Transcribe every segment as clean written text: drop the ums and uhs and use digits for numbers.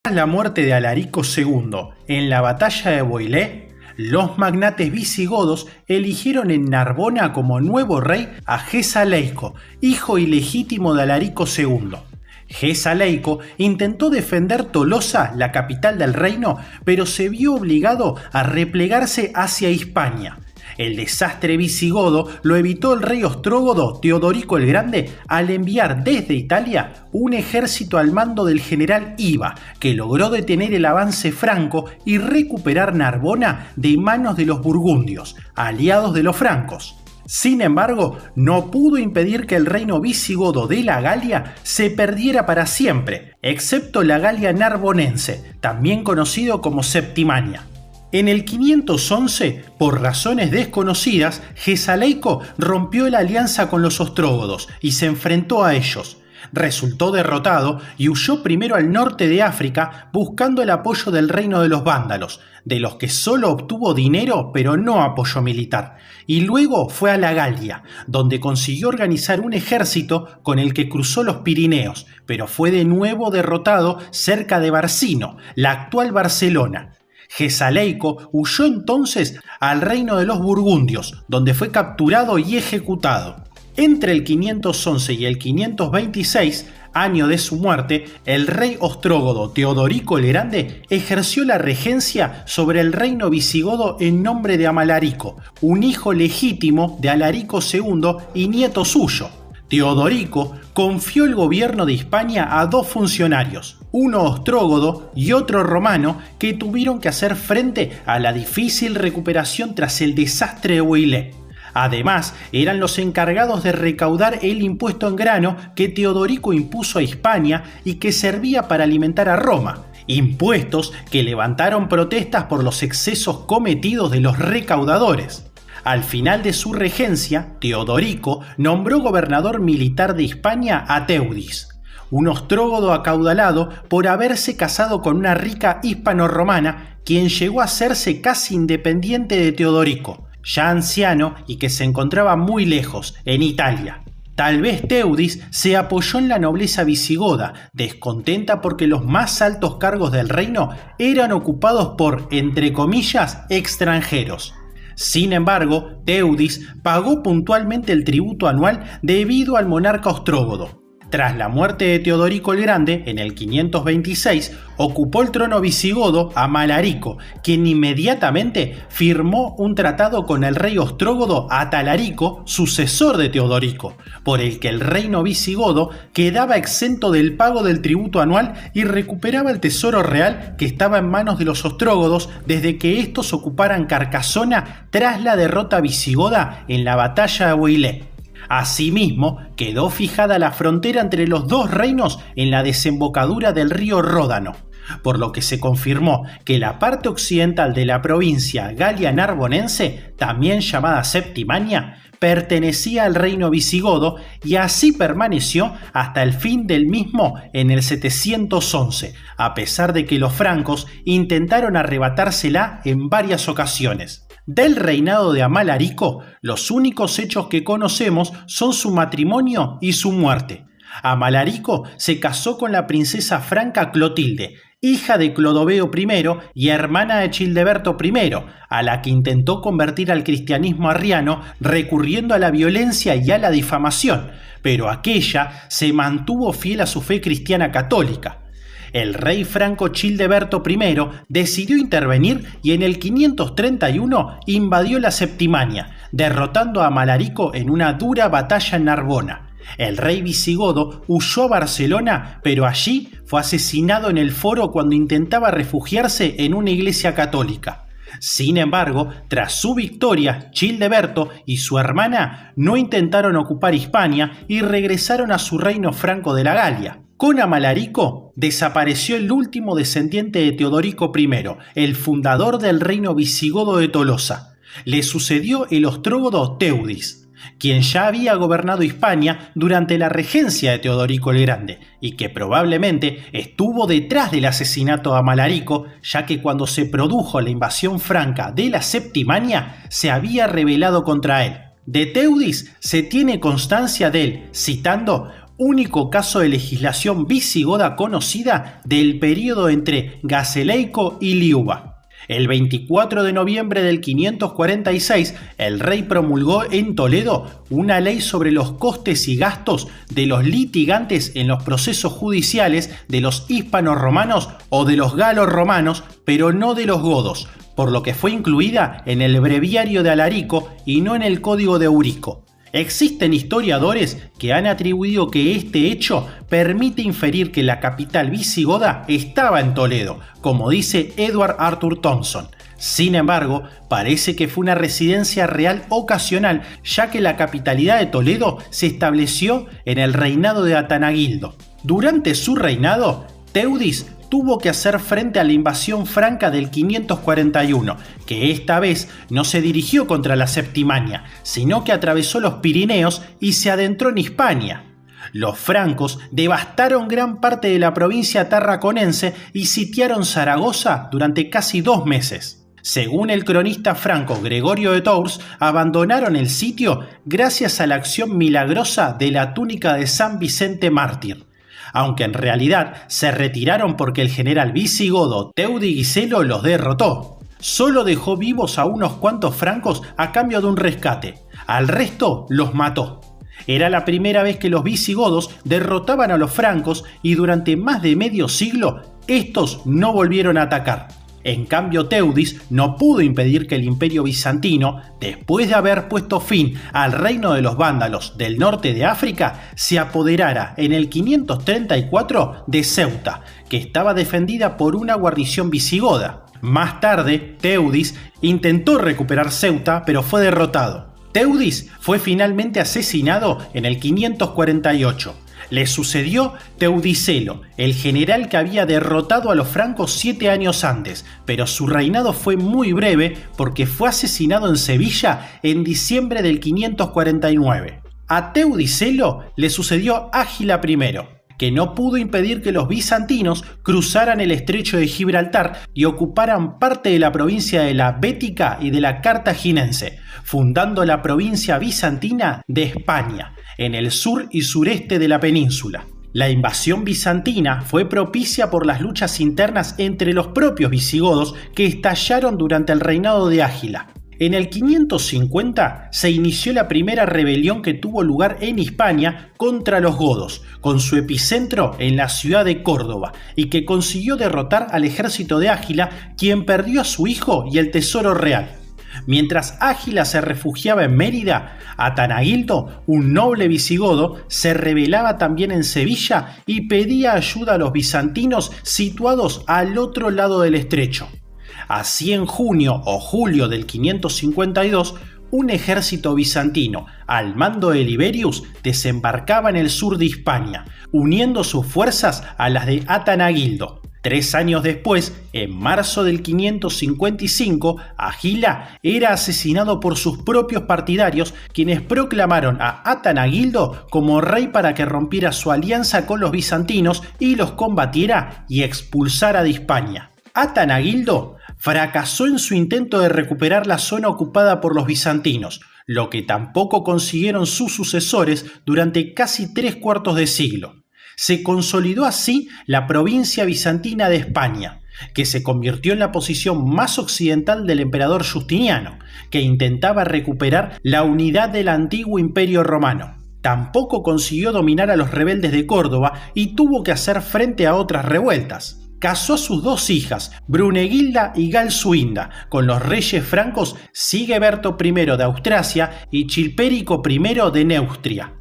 Tras la muerte de Alarico II en la batalla de Boilé, los magnates visigodos eligieron en Narbona como nuevo rey a Gesa Leico, hijo ilegítimo de Alarico II. Gesa Leico intentó defender Tolosa, la capital del reino, pero se vio obligado a replegarse hacia Hispania. El desastre visigodo lo evitó el rey ostrógodo Teodorico el Grande al enviar desde Italia un ejército al mando del general Iva, que logró detener el avance franco y recuperar Narbona de manos de los burgundios, aliados de los francos. Sin embargo, no pudo impedir que el reino visigodo de la Galia se perdiera para siempre, excepto la Galia narbonense, también conocido como Septimania. En el 511, por razones desconocidas, Gesa Leico rompió la alianza con los ostrógodos y se enfrentó a ellos. Resultó derrotado y huyó primero al norte de África buscando el apoyo del reino de los vándalos, de los que solo obtuvo dinero pero no apoyo militar, y luego fue a la Galia, donde consiguió organizar un ejército con el que cruzó los Pirineos, pero fue de nuevo derrotado cerca de Barcino, la actual Barcelona. Gesa Leico huyó entonces al reino de los burgundios, donde fue capturado y ejecutado. Entre el 511 y el 526, año de su muerte, el rey ostrógodo Teodorico el Grande ejerció la regencia sobre el reino visigodo en nombre de Amalarico, un hijo legítimo de Alarico II y nieto suyo. Teodorico confió el gobierno de Hispania a dos funcionarios, uno ostrógodo y otro romano, que tuvieron que hacer frente a la difícil recuperación tras el desastre de Boilé. Además, eran los encargados de recaudar el impuesto en grano que Teodorico impuso a Hispania y que servía para alimentar a Roma, impuestos que levantaron protestas por los excesos cometidos de los recaudadores. Al final de su regencia, Teodorico nombró gobernador militar de Hispania a Teudis, un ostrógodo acaudalado por haberse casado con una rica hispano-romana, quien llegó a hacerse casi independiente de Teodorico, ya anciano y que se encontraba muy lejos, en Italia. Tal vez Teudis se apoyó en la nobleza visigoda, descontenta porque los más altos cargos del reino eran ocupados por, entre comillas, extranjeros. Sin embargo, Teudis pagó puntualmente el tributo anual debido al monarca ostrógodo. Tras la muerte de Teodorico el Grande, en el 526, ocupó el trono visigodo Amalarico, quien inmediatamente firmó un tratado con el rey ostrógodo Atalarico, sucesor de Teodorico, por el que el reino visigodo quedaba exento del pago del tributo anual y recuperaba el tesoro real que estaba en manos de los ostrógodos desde que estos ocuparan Carcasona tras la derrota visigoda en la batalla de Boilé. Asimismo, quedó fijada la frontera entre los dos reinos en la desembocadura del río Ródano, por lo que se confirmó que la parte occidental de la provincia Galia Narbonense, también llamada Septimania, pertenecía al reino visigodo y así permaneció hasta el fin del mismo en el 711, a pesar de que los francos intentaron arrebatársela en varias ocasiones. Del reinado de Amalarico, los únicos hechos que conocemos son su matrimonio y su muerte. Amalarico se casó con la princesa franca Clotilde, hija de Clodoveo I y hermana de Childeberto I, a la que intentó convertir al cristianismo arriano recurriendo a la violencia y a la difamación, pero aquella se mantuvo fiel a su fe cristiana católica. El rey franco Childeberto I decidió intervenir y en el 531 invadió la Septimania, derrotando a Amalarico en una dura batalla en Narbona. El rey visigodo huyó a Barcelona, pero allí fue asesinado en el foro cuando intentaba refugiarse en una iglesia católica. Sin embargo, tras su victoria, Childeberto y su hermana no intentaron ocupar Hispania y regresaron a su reino franco de la Galia. Con Amalarico desapareció el último descendiente de Teodorico I, el fundador del reino visigodo de Tolosa. Le sucedió el ostrógodo Teudis, quien ya había gobernado Hispania durante la regencia de Teodorico el Grande y que probablemente estuvo detrás del asesinato de Amalarico, ya que cuando se produjo la invasión franca de la Septimania se había rebelado contra él. De Teudis se tiene constancia de él, citando: único caso de legislación visigoda conocida del período entre Gazeleico y Liuba. El 24 de noviembre del 546, el rey promulgó en Toledo una ley sobre los costes y gastos de los litigantes en los procesos judiciales de los hispano-romanos o de los galo-romanos, pero no de los godos, por lo que fue incluida en el breviario de Alarico y no en el código de Eurico. Existen historiadores que han atribuido que este hecho permite inferir que la capital visigoda estaba en Toledo, como dice Edward Arthur Thompson. Sin embargo, parece que fue una residencia real ocasional, ya que la capitalidad de Toledo se estableció en el reinado de Atanagildo. Durante su reinado, Teudis tuvo que hacer frente a la invasión franca del 541, que esta vez no se dirigió contra la Septimania, sino que atravesó los Pirineos y se adentró en Hispania. Los francos devastaron gran parte de la provincia tarraconense y sitiaron Zaragoza durante casi 2 meses. Según el cronista franco Gregorio de Tours, abandonaron el sitio gracias a la acción milagrosa de la túnica de San Vicente Mártir, aunque en realidad se retiraron porque el general visigodo Teudigiselo los derrotó. Solo dejó vivos a unos cuantos francos a cambio de un rescate, al resto los mató. Era la primera vez que los visigodos derrotaban a los francos y durante más de medio siglo estos no volvieron a atacar. En cambio, Teudis no pudo impedir que el imperio bizantino, después de haber puesto fin al reino de los vándalos del norte de África, se apoderara en el 534 de Ceuta, que estaba defendida por una guarnición visigoda. Más tarde, Teudis intentó recuperar Ceuta, pero fue derrotado. Teudis fue finalmente asesinado en el 548. Le sucedió Teudicelo, el general que había derrotado a los francos 7 años antes, pero su reinado fue muy breve porque fue asesinado en Sevilla en diciembre del 549. A Teudicelo le sucedió Ágila I, que no pudo impedir que los bizantinos cruzaran el estrecho de Gibraltar y ocuparan parte de la provincia de la Bética y de la Cartaginense, fundando la provincia bizantina de España, en el sur y sureste de la península. La invasión bizantina fue propicia por las luchas internas entre los propios visigodos que estallaron durante el reinado de Ágila. En el 550 se inició la primera rebelión que tuvo lugar en Hispania contra los godos, con su epicentro en la ciudad de Córdoba, y que consiguió derrotar al ejército de Ágila, quien perdió a su hijo y el tesoro real. Mientras Ágila se refugiaba en Mérida, Atanagildo, un noble visigodo, se rebelaba también en Sevilla y pedía ayuda a los bizantinos situados al otro lado del estrecho. Así, en junio o julio del 552, un ejército bizantino al mando de Liberius desembarcaba en el sur de Hispania, uniendo sus fuerzas a las de Atanagildo. 3 años después, en marzo del 555, Ágila era asesinado por sus propios partidarios, quienes proclamaron a Atanagildo como rey para que rompiera su alianza con los bizantinos y los combatiera y expulsara de Hispania. Atanagildo fracasó en su intento de recuperar la zona ocupada por los bizantinos, lo que tampoco consiguieron sus sucesores durante casi 3/4 de siglo. Se consolidó así la provincia bizantina de España, que se convirtió en la posición más occidental del emperador Justiniano, que intentaba recuperar la unidad del antiguo imperio romano. Tampoco consiguió dominar a los rebeldes de Córdoba y tuvo que hacer frente a otras revueltas. Casó a sus 2 hijas, Brunegilda y Galsuinda, con los reyes francos Sigeberto I de Austrasia y Chilpérico I de Neustria,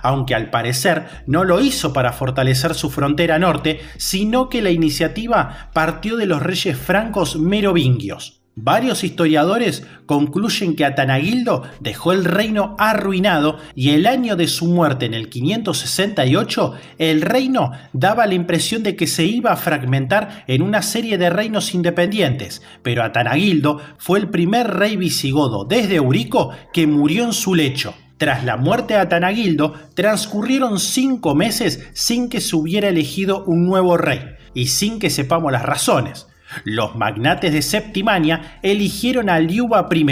aunque al parecer no lo hizo para fortalecer su frontera norte, sino que la iniciativa partió de los reyes francos merovingios. Varios historiadores concluyen que Atanagildo dejó el reino arruinado y el año de su muerte, en el 568, el reino daba la impresión de que se iba a fragmentar en una serie de reinos independientes, pero Atanagildo fue el primer rey visigodo desde Eurico que murió en su lecho. Tras la muerte de Atanagildo, transcurrieron 5 meses sin que se hubiera elegido un nuevo rey, y sin que sepamos las razones. Los magnates de Septimania eligieron a Liuba I,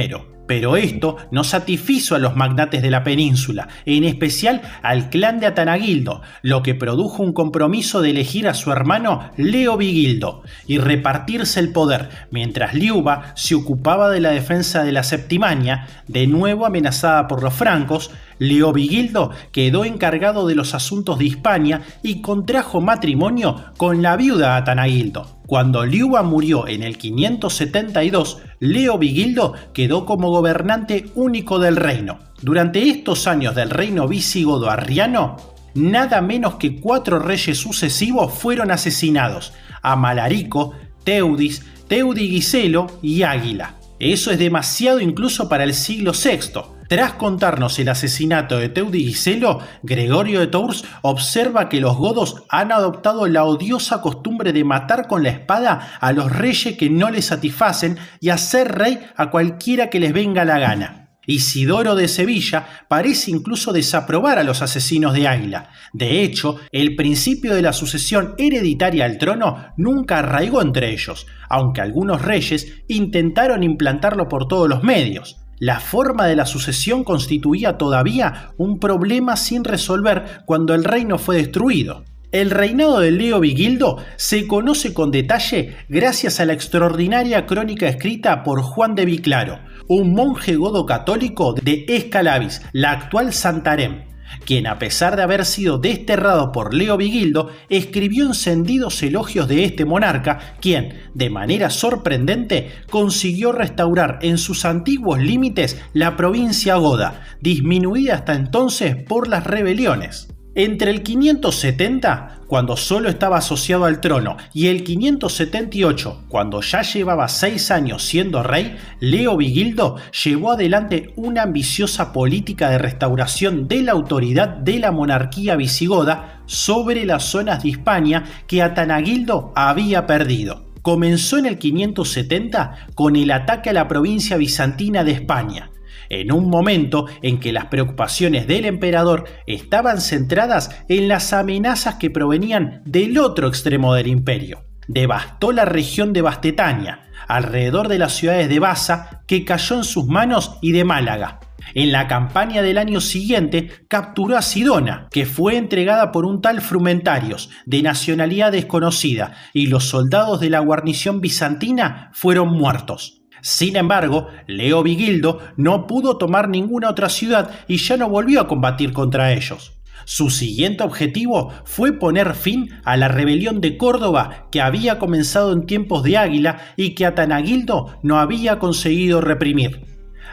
Pero esto no satisfizo a los magnates de la península, en especial al clan de Atanagildo, lo que produjo un compromiso de elegir a su hermano Leovigildo y repartirse el poder, mientras Liuba se ocupaba de la defensa de la Septimania, de nuevo amenazada por los francos. Leovigildo quedó encargado de los asuntos de Hispania y contrajo matrimonio con la viuda Atanagildo. Cuando Liuba murió en el 572, Leovigildo quedó como gobernante único del reino. Durante estos años del reino visigodo arriano, nada menos que 4 reyes sucesivos fueron asesinados: Amalarico, Teudis, Teudigiselo y Águila. Eso es demasiado incluso para el siglo VI. Tras contarnos el asesinato de Teudigiselo, Gregorio de Tours observa que los godos han adoptado la odiosa costumbre de matar con la espada a los reyes que no les satisfacen y hacer rey a cualquiera que les venga la gana. Isidoro de Sevilla parece incluso desaprobar a los asesinos de Águila. De hecho, el principio de la sucesión hereditaria al trono nunca arraigó entre ellos, aunque algunos reyes intentaron implantarlo por todos los medios. La forma de la sucesión constituía todavía un problema sin resolver cuando el reino fue destruido. El reinado de Leovigildo se conoce con detalle gracias a la extraordinaria crónica escrita por Juan de Viclaro, un monje godo católico de Escalabis, la actual Santarém, quien, a pesar de haber sido desterrado por Leovigildo, escribió encendidos elogios de este monarca, quien, de manera sorprendente, consiguió restaurar en sus antiguos límites la provincia goda, disminuida hasta entonces por las rebeliones. Entre el 570, cuando solo estaba asociado al trono, y el 578, cuando ya llevaba 6 años siendo rey, Leovigildo llevó adelante una ambiciosa política de restauración de la autoridad de la monarquía visigoda sobre las zonas de Hispania que Atanagildo había perdido. Comenzó en el 570 con el ataque a la provincia bizantina de España, en un momento en que las preocupaciones del emperador estaban centradas en las amenazas que provenían del otro extremo del imperio. Devastó la región de Bastetania, alrededor de las ciudades de Baza, que cayó en sus manos, y de Málaga. En la campaña del año siguiente capturó a Sidona, que fue entregada por un tal Frumentarios, de nacionalidad desconocida, y los soldados de la guarnición bizantina fueron muertos. Sin embargo, Leovigildo no pudo tomar ninguna otra ciudad y ya no volvió a combatir contra ellos. Su siguiente objetivo fue poner fin a la rebelión de Córdoba, que había comenzado en tiempos de Águila y que Atanagildo no había conseguido reprimir.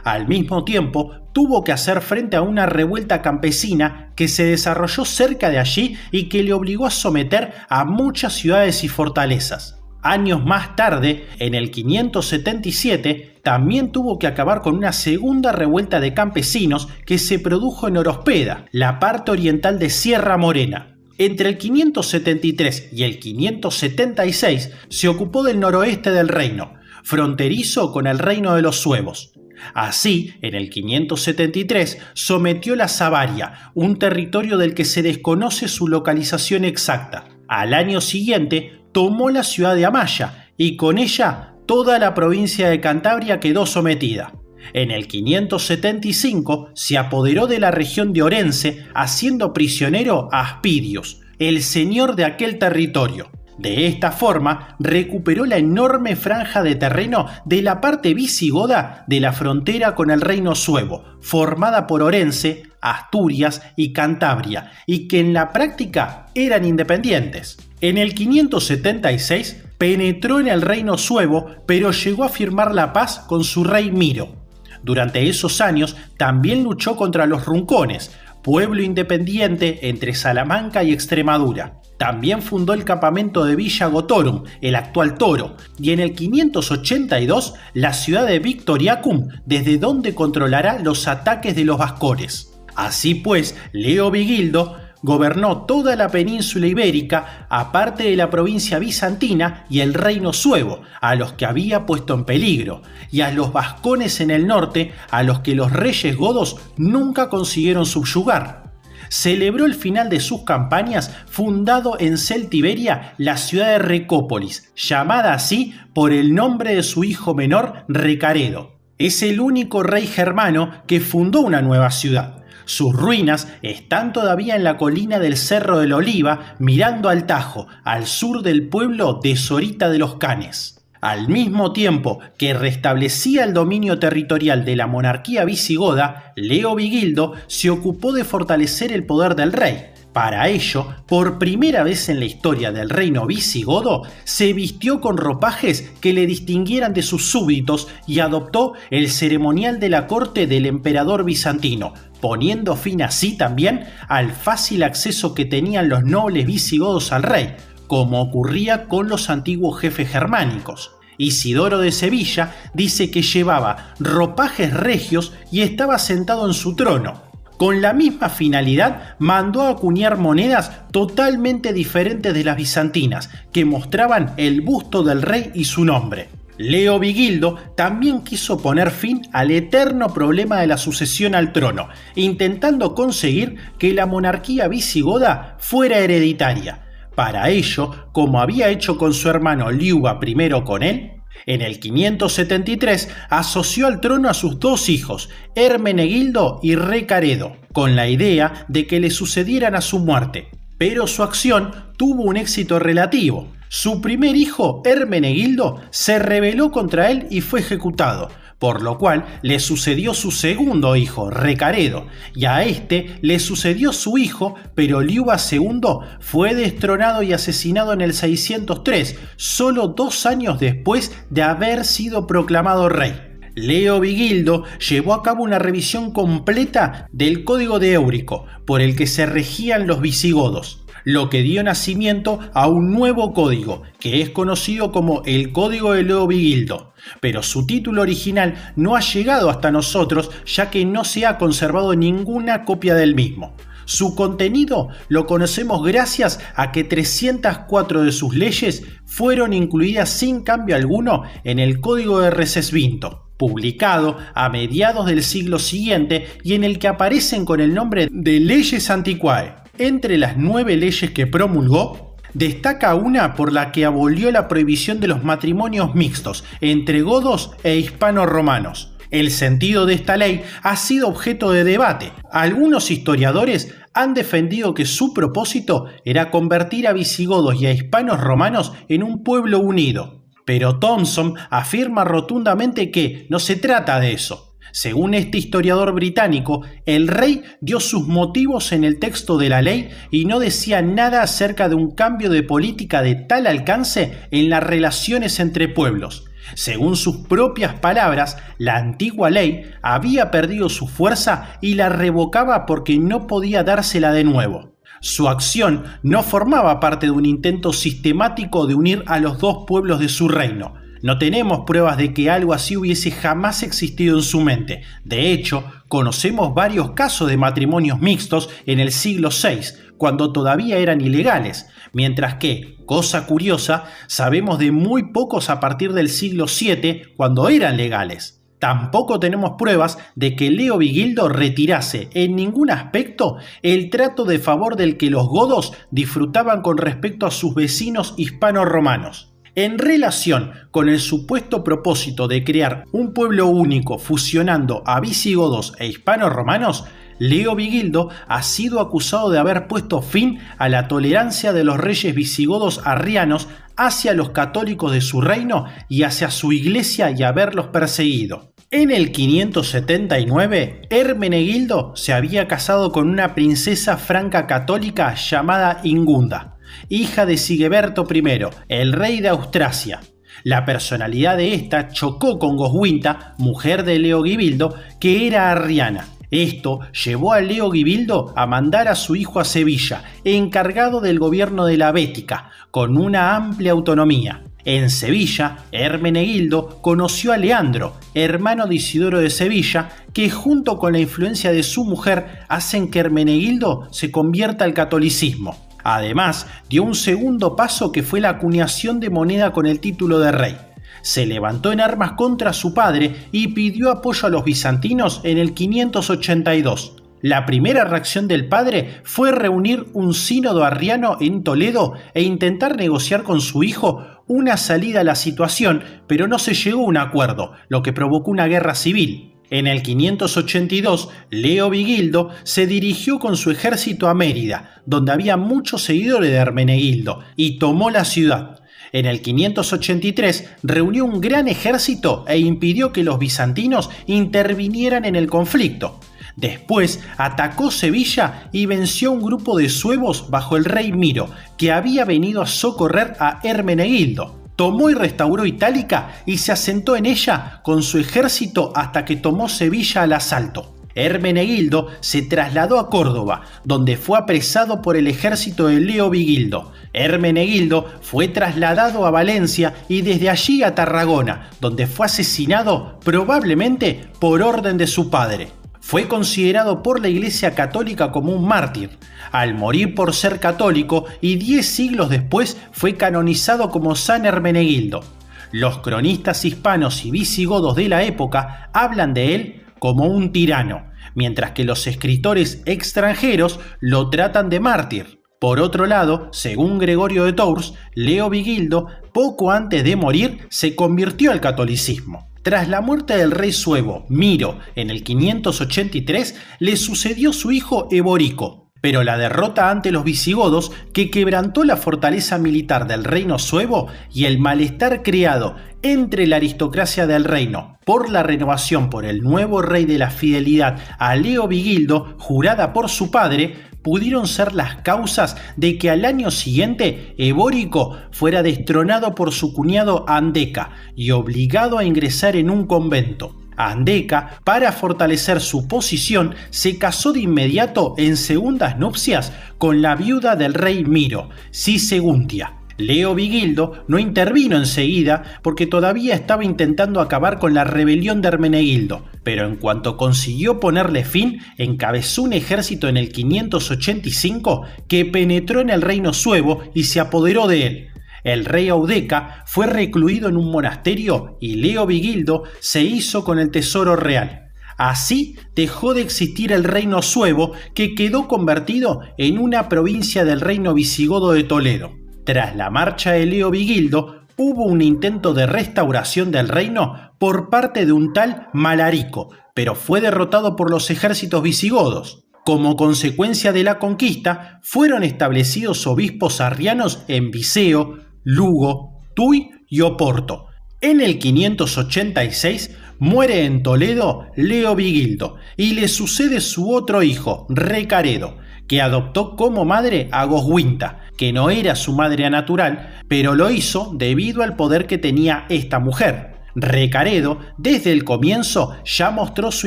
Al mismo tiempo, tuvo que hacer frente a una revuelta campesina que se desarrolló cerca de allí y que le obligó a someter a muchas ciudades y fortalezas. Años más tarde, en el 577, también tuvo que acabar con una segunda revuelta de campesinos que se produjo en Orospeda, la parte oriental de Sierra Morena. Entre el 573 y el 576 se ocupó del noroeste del reino, fronterizo con el reino de los suevos. Así, en el 573 sometió la Savaria, un territorio del que se desconoce su localización exacta. Al año siguiente tomó la ciudad de Amaya y con ella toda la provincia de Cantabria quedó sometida. En el 575 se apoderó de la región de Orense, haciendo prisionero a Aspidius, el señor de aquel territorio. De esta forma recuperó la enorme franja de terreno de la parte visigoda de la frontera con el reino suevo, formada por Orense, Asturias y Cantabria, y que en la práctica eran independientes. En el 576 penetró en el reino suevo, pero llegó a firmar la paz con su rey Miro. Durante esos años también luchó contra los runcones, pueblo independiente entre Salamanca y Extremadura. También fundó el campamento de Villa Gotorum, el actual Toro, y en el 582 la ciudad de Victoriacum, desde donde controlará los ataques de los vascores. Así pues, Leovigildo gobernó toda la península ibérica, aparte de la provincia bizantina y el reino suevo, a los que había puesto en peligro, y a los vascones en el norte, a los que los reyes godos nunca consiguieron subyugar. Celebró el final de sus campañas fundando en Celtiberia la ciudad de Recópolis, llamada así por el nombre de su hijo menor, Recaredo. Es el único rey germano que fundó una nueva ciudad. Sus ruinas están todavía en la colina del Cerro del Oliva, mirando al Tajo, al sur del pueblo de Zorita de los Canes. Al mismo tiempo que restablecía el dominio territorial de la monarquía visigoda, Leovigildo se ocupó de fortalecer el poder del rey. Para ello, por primera vez en la historia del reino visigodo, se vistió con ropajes que le distinguieran de sus súbditos y adoptó el ceremonial de la corte del emperador bizantino, poniendo fin así también al fácil acceso que tenían los nobles visigodos al rey, como ocurría con los antiguos jefes germánicos. Isidoro de Sevilla dice que llevaba ropajes regios y estaba sentado en su trono. Con la misma finalidad, mandó a acuñar monedas totalmente diferentes de las bizantinas, que mostraban el busto del rey y su nombre. Leovigildo también quiso poner fin al eterno problema de la sucesión al trono, intentando conseguir que la monarquía visigoda fuera hereditaria. Para ello, como había hecho con su hermano Liuba I con él, en el 573 asoció al trono a sus dos hijos, Hermenegildo y Recaredo, con la idea de que le sucedieran a su muerte. Pero su acción tuvo un éxito relativo. Su primer hijo, Hermenegildo, se rebeló contra él y fue ejecutado, por lo cual le sucedió su segundo hijo, Recaredo, y a este le sucedió su hijo, pero Liuba II fue destronado y asesinado en el 603, solo 2 años después de haber sido proclamado rey. Leovigildo llevó a cabo una revisión completa del Código de Éurico, por el que se regían los visigodos, lo que dio nacimiento a un nuevo código, que es conocido como el Código de Leovigildo, pero su título original no ha llegado hasta nosotros, ya que no se ha conservado ninguna copia del mismo. Su contenido lo conocemos gracias a que 304 de sus leyes fueron incluidas sin cambio alguno en el Código de Recesvinto, publicado a mediados del siglo siguiente y en el que aparecen con el nombre de Leyes Antiquae. Entre las 9 leyes que promulgó, destaca una por la que abolió la prohibición de los matrimonios mixtos entre godos e hispano-romanos. El sentido de esta ley ha sido objeto de debate. Algunos historiadores han defendido que su propósito era convertir a visigodos y a hispanos romanos en un pueblo unido. Pero Thompson afirma rotundamente que no se trata de eso. Según este historiador británico, el rey dio sus motivos en el texto de la ley y no decía nada acerca de un cambio de política de tal alcance en las relaciones entre pueblos. Según sus propias palabras, la antigua ley había perdido su fuerza y la revocaba porque no podía dársela de nuevo. Su acción no formaba parte de un intento sistemático de unir a los dos pueblos de su reino. No tenemos pruebas de que algo así hubiese jamás existido en su mente. De hecho, conocemos varios casos de matrimonios mixtos en el siglo VI, cuando todavía eran ilegales, mientras que, cosa curiosa, sabemos de muy pocos a partir del siglo VII, cuando eran legales. Tampoco tenemos pruebas de que Leovigildo retirase en ningún aspecto el trato de favor del que los godos disfrutaban con respecto a sus vecinos hispano-romanos. En relación con el supuesto propósito de crear un pueblo único fusionando a visigodos e hispano-romanos, Leovigildo ha sido acusado de haber puesto fin a la tolerancia de los reyes visigodos arrianos hacia los católicos de su reino y hacia su iglesia y haberlos perseguido. En el 579, Hermenegildo se había casado con una princesa franca católica llamada Ingunda, hija de Sigeberto I, el rey de Austrasia. La personalidad de esta chocó con Goswinta, mujer de Leovigildo, que era arriana. Esto llevó a Leovigildo a mandar a su hijo a Sevilla, encargado del gobierno de la Bética, con una amplia autonomía. En Sevilla, Hermenegildo conoció a Leandro, hermano de Isidoro de Sevilla, que junto con la influencia de su mujer hacen que Hermenegildo se convierta al catolicismo. Además, dio un segundo paso que fue la acuñación de moneda con el título de rey. Se levantó en armas contra su padre y pidió apoyo a los bizantinos en el 582. La primera reacción del padre fue reunir un sínodo arriano en Toledo e intentar negociar con su hijo una salida a la situación, pero no se llegó a un acuerdo, lo que provocó una guerra civil. En el 582, Leo Vigildo se dirigió con su ejército a Mérida, donde había muchos seguidores de Hermenegildo, y tomó la ciudad. En el 583 reunió un gran ejército e impidió que los bizantinos intervinieran en el conflicto. Después atacó Sevilla y venció a un grupo de suevos bajo el rey Miro, que había venido a socorrer a Hermenegildo. Tomó y restauró Itálica y se asentó en ella con su ejército hasta que tomó Sevilla al asalto. Hermenegildo se trasladó a Córdoba, donde fue apresado por el ejército de Leo Vigildo. Hermenegildo fue trasladado a Valencia y desde allí a Tarragona, donde fue asesinado probablemente por orden de su padre. Fue considerado por la Iglesia Católica como un mártir. Al morir por ser católico y 10 siglos después fue canonizado como San Hermenegildo. Los cronistas hispanos y visigodos de la época hablan de él como un tirano, mientras que los escritores extranjeros lo tratan de mártir. Por otro lado, según Gregorio de Tours, Leo Vigildo, poco antes de morir, se convirtió al catolicismo. Tras la muerte del rey suevo Miro en el 583, le sucedió su hijo Eborico, pero la derrota ante los visigodos, que quebrantó la fortaleza militar del reino suevo, y el malestar creado entre la aristocracia del reino por la renovación por el nuevo rey de la fidelidad a Leo Vigildo, jurada por su padre, pudieron ser las causas de que al año siguiente Eborico fuera destronado por su cuñado Andeca y obligado a ingresar en un convento. Andeca, para fortalecer su posición, se casó de inmediato en segundas nupcias con la viuda del rey Miro, Siseguntia. Leo Vigildo no intervino enseguida porque todavía estaba intentando acabar con la rebelión de Hermenegildo, pero en cuanto consiguió ponerle fin, encabezó un ejército en el 585 que penetró en el reino suevo y se apoderó de él. El rey Audeca fue recluido en un monasterio y Leo Vigildo se hizo con el tesoro real. Así dejó de existir el reino suevo, que quedó convertido en una provincia del reino visigodo de Toledo. Tras la marcha de Leo Vigildo, hubo un intento de restauración del reino por parte de un tal Malarico, pero fue derrotado por los ejércitos visigodos. Como consecuencia de la conquista, fueron establecidos obispos arrianos en Viseo, Lugo, Tuy y Oporto. En el 586 muere en Toledo Leo Vigildo y le sucede su otro hijo, Recaredo, que adoptó como madre a Goswinta, que no era su madre natural, pero lo hizo debido al poder que tenía esta mujer. Recaredo, desde el comienzo, ya mostró su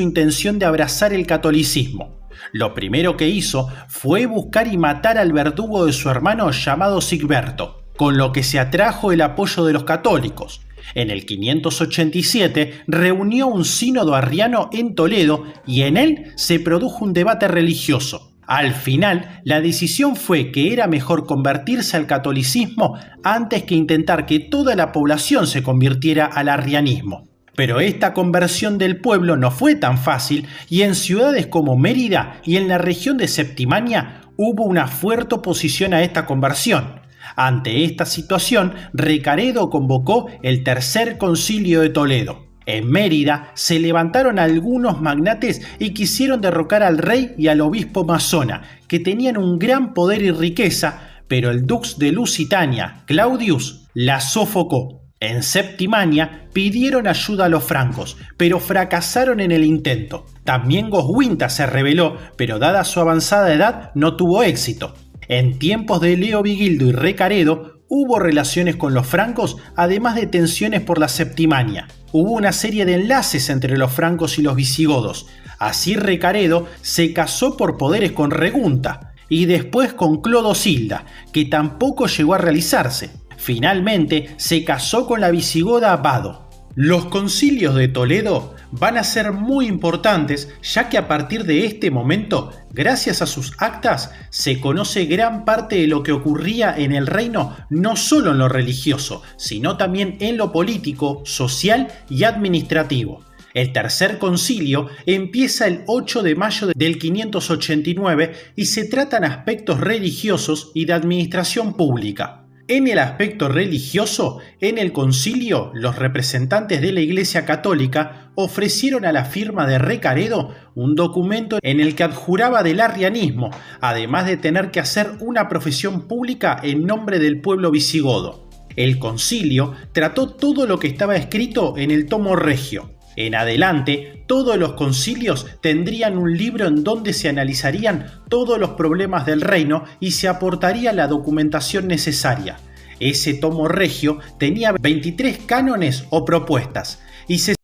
intención de abrazar el catolicismo. Lo primero que hizo fue buscar y matar al verdugo de su hermano llamado Sigberto, con lo que se atrajo el apoyo de los católicos. En el 587 reunió un sínodo arriano en Toledo y en él se produjo un debate religioso. Al final, la decisión fue que era mejor convertirse al catolicismo antes que intentar que toda la población se convirtiera al arrianismo. Pero esta conversión del pueblo no fue tan fácil y en ciudades como Mérida y en la región de Septimania hubo una fuerte oposición a esta conversión. Ante esta situación, Recaredo convocó el Tercer Concilio de Toledo. En Mérida se levantaron algunos magnates y quisieron derrocar al rey y al obispo masona, que tenían un gran poder y riqueza, pero el dux de Lusitania, Claudius, la sofocó. En Septimania pidieron ayuda a los francos, pero fracasaron en el intento. También Goswinta se rebeló, pero dada su avanzada edad no tuvo éxito. En tiempos de Leo Vigildo y Recaredo hubo relaciones con los francos, además de tensiones por la Septimania. Hubo una serie de enlaces entre los francos y los visigodos. Así Recaredo se casó por poderes con Regunta y después con Clodosilda, que tampoco llegó a realizarse. Finalmente se casó con la visigoda Vado. Los concilios de Toledo van a ser muy importantes, ya que a partir de este momento, gracias a sus actas, se conoce gran parte de lo que ocurría en el reino, no solo en lo religioso, sino también en lo político, social y administrativo. El tercer concilio empieza el 8 de mayo del 589 y se tratan aspectos religiosos y de administración pública. En el aspecto religioso, en el concilio, los representantes de la Iglesia Católica ofrecieron a la firma de Recaredo un documento en el que adjuraba del arrianismo, además de tener que hacer una profesión pública en nombre del pueblo visigodo. El concilio trató todo lo que estaba escrito en el tomo regio. En adelante, todos los concilios tendrían un libro en donde se analizarían todos los problemas del reino y se aportaría la documentación necesaria. Ese tomo regio tenía 23 cánones o propuestas y se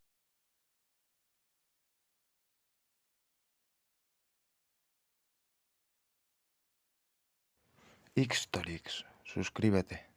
Ixtorix, suscríbete.